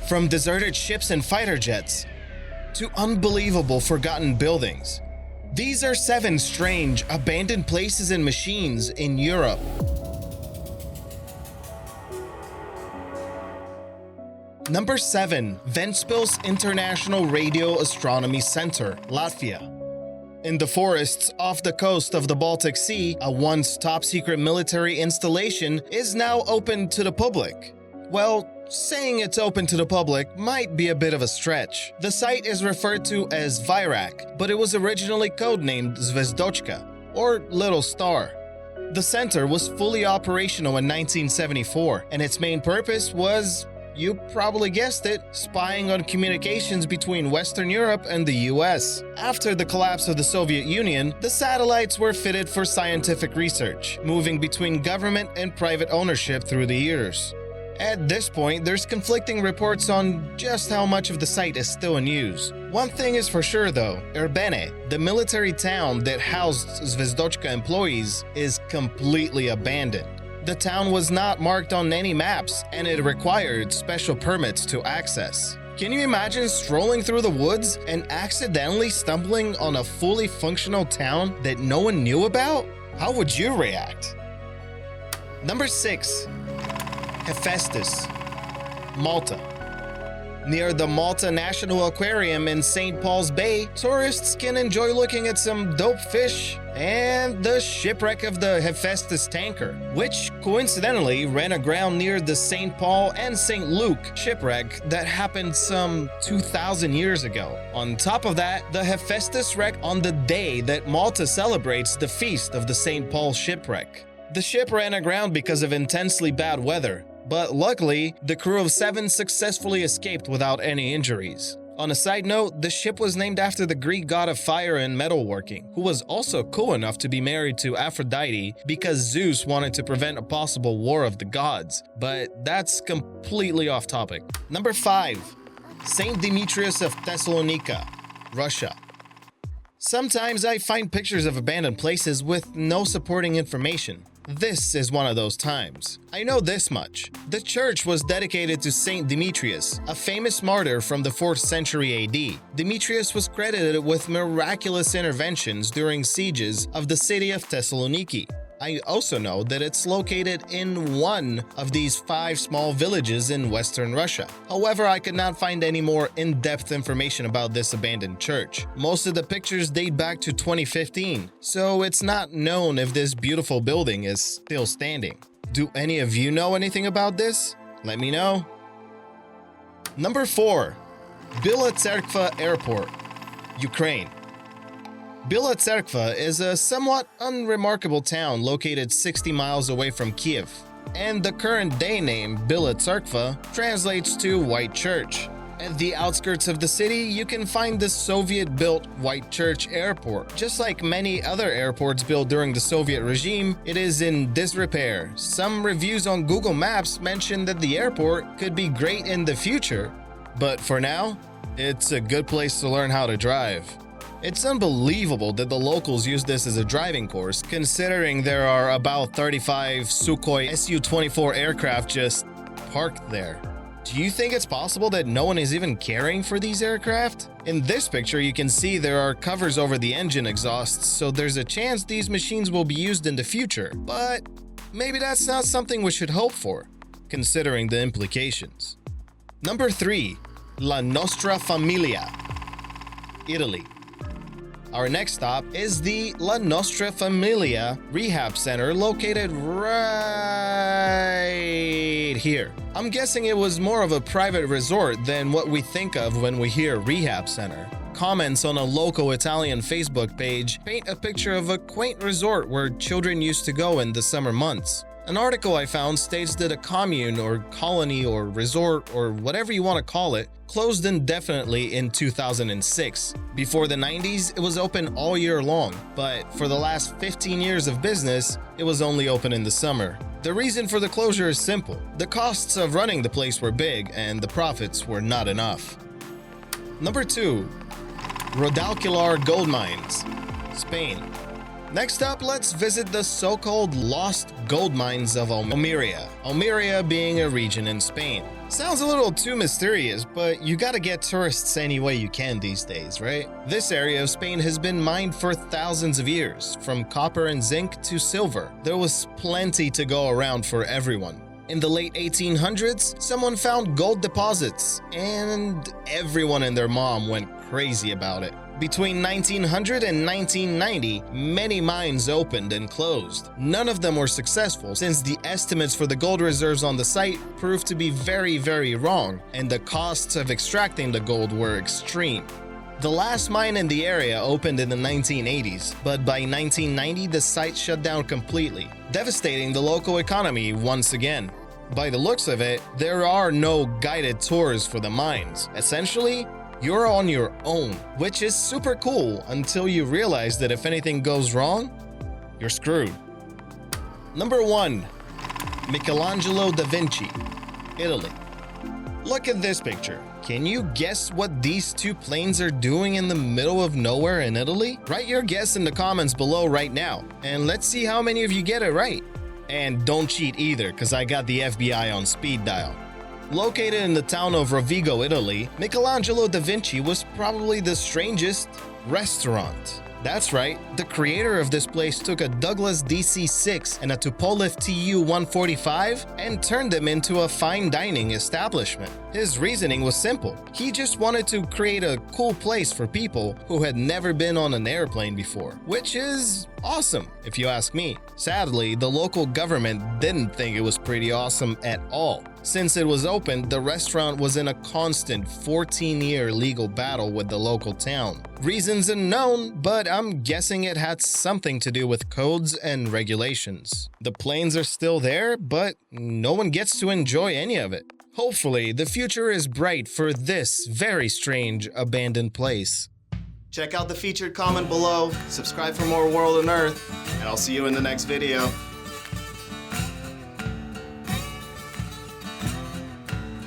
From deserted ships and fighter jets to unbelievable forgotten buildings, these are 7 strange, abandoned places and machines in Europe. Number 7. Ventspils International Radio Astronomy Center, Latvia. In the forests off the coast of the Baltic Sea, a once top-secret military installation is now open to the public. Well, saying it's open to the public might be a bit of a stretch. The site is referred to as VIRAC, but it was originally codenamed Zvezdochka, or Little Star. The center was fully operational in 1974, and its main purpose was, you probably guessed it, spying on communications between Western Europe and the US. After the collapse of the Soviet Union, the satellites were fitted for scientific research, moving between government and private ownership through the years. At this point, there's conflicting reports on just how much of the site is still in use. One thing is for sure though, Irbene, the military town that housed Zvezdochka employees, is completely abandoned. The town was not marked on any maps, and it required special permits to access. Can you imagine strolling through the woods and accidentally stumbling on a fully functional town that no one knew about? How would you react? Number 6. Hephaestus, Malta. Near the Malta National Aquarium in St. Paul's Bay, tourists can enjoy looking at some dope fish and the shipwreck of the Hephaestus tanker, which coincidentally ran aground near the St. Paul and St. Luke shipwreck that happened some 2,000 years ago. On top of that, the Hephaestus wrecked on the day that Malta celebrates the feast of the St. Paul shipwreck. The ship ran aground because of intensely bad weather, but luckily, the crew of 7 successfully escaped without any injuries. On a side note, the ship was named after the Greek god of fire and metalworking, who was also cool enough to be married to Aphrodite because Zeus wanted to prevent a possible war of the gods. But that's completely off topic. Number 5. Saint Demetrius of Thessalonica, Russia. Sometimes I find pictures of abandoned places with no supporting information. This is one of those times. I know this much. The church was dedicated to Saint Demetrius, a famous martyr from the 4th century AD. Demetrius was credited with miraculous interventions during sieges of the city of Thessaloniki. I also know that it's located in one of these 5 small villages in western Russia. However, I could not find any more in-depth information about this abandoned church. Most of the pictures date back to 2015, so it's not known if this beautiful building is still standing. Do any of you know anything about this? Let me know. Number 4. Bila Tserkva Airport, Ukraine. Bila Tserkva is a somewhat unremarkable town located 60 miles away from Kiev, and the current day name Bila Tserkva translates to White Church. At the outskirts of the city, you can find the Soviet-built White Church Airport. Just like many other airports built during the Soviet regime, it is in disrepair. Some reviews on Google Maps mention that the airport could be great in the future, but for now, it's a good place to learn how to drive. It's unbelievable that the locals use this as a driving course, considering there are about 35 Sukhoi Su-24 aircraft just parked there. Do you think it's possible that no one is even caring for these aircraft? In this picture, you can see there are covers over the engine exhausts, so there's a chance these machines will be used in the future. But maybe that's not something we should hope for, considering the implications. Number 3. La Nostra Familia, Italy. Our next stop is the La Nostra Familia Rehab Center located right here. I'm guessing it was more of a private resort than what we think of when we hear rehab center. Comments on a local Italian Facebook page paint a picture of a quaint resort where children used to go in the summer months. An article I found states that a commune or colony or resort or whatever you want to call it closed indefinitely in 2006. Before the 90s, it was open all year long, but for the last 15 years of business, it was only open in the summer. The reason for the closure is simple. The costs of running the place were big and the profits were not enough. Number 2. Rodalquilar Gold Mines, Spain. Next up, let's visit the so-called lost gold mines of Almeria. Almeria being a region in Spain. Sounds a little too mysterious, but you gotta get tourists any way you can these days, right? This area of Spain has been mined for thousands of years, from copper and zinc to silver. There was plenty to go around for everyone. In the late 1800s, someone found gold deposits, and everyone and their mom went crazy about it. Between 1900 and 1990, many mines opened and closed. None of them were successful since the estimates for the gold reserves on the site proved to be very wrong, and the costs of extracting the gold were extreme. The last mine in the area opened in the 1980s, but by 1990 the site shut down completely, devastating the local economy once again. By the looks of it, there are no guided tours for the mines. Essentially, you're on your own, which is super cool until you realize that if anything goes wrong, you're screwed. Number 1. Michelangelo da Vinci, Italy. Look at this picture. Can you guess what these two planes are doing in the middle of nowhere in Italy? Write your guess in the comments below right now, and let's see how many of you get it right. And don't cheat either, because I got the FBI on speed dial. Located in the town of Rovigo, Italy, Michelangelo da Vinci was probably the strangest restaurant. That's right, the creator of this place took a Douglas DC-6 and a Tupolev Tu-145 and turned them into a fine dining establishment. His reasoning was simple. He just wanted to create a cool place for people who had never been on an airplane before, which is awesome, if you ask me. Sadly, the local government didn't think it was pretty awesome at all. Since it was opened, the restaurant was in a constant 14-year legal battle with the local town. Reasons unknown, but I'm guessing it had something to do with codes and regulations. The planes are still there, but no one gets to enjoy any of it. Hopefully, the future is bright for this very strange abandoned place. Check out the featured comment below, subscribe for more World and Earth, and I'll see you in the next video.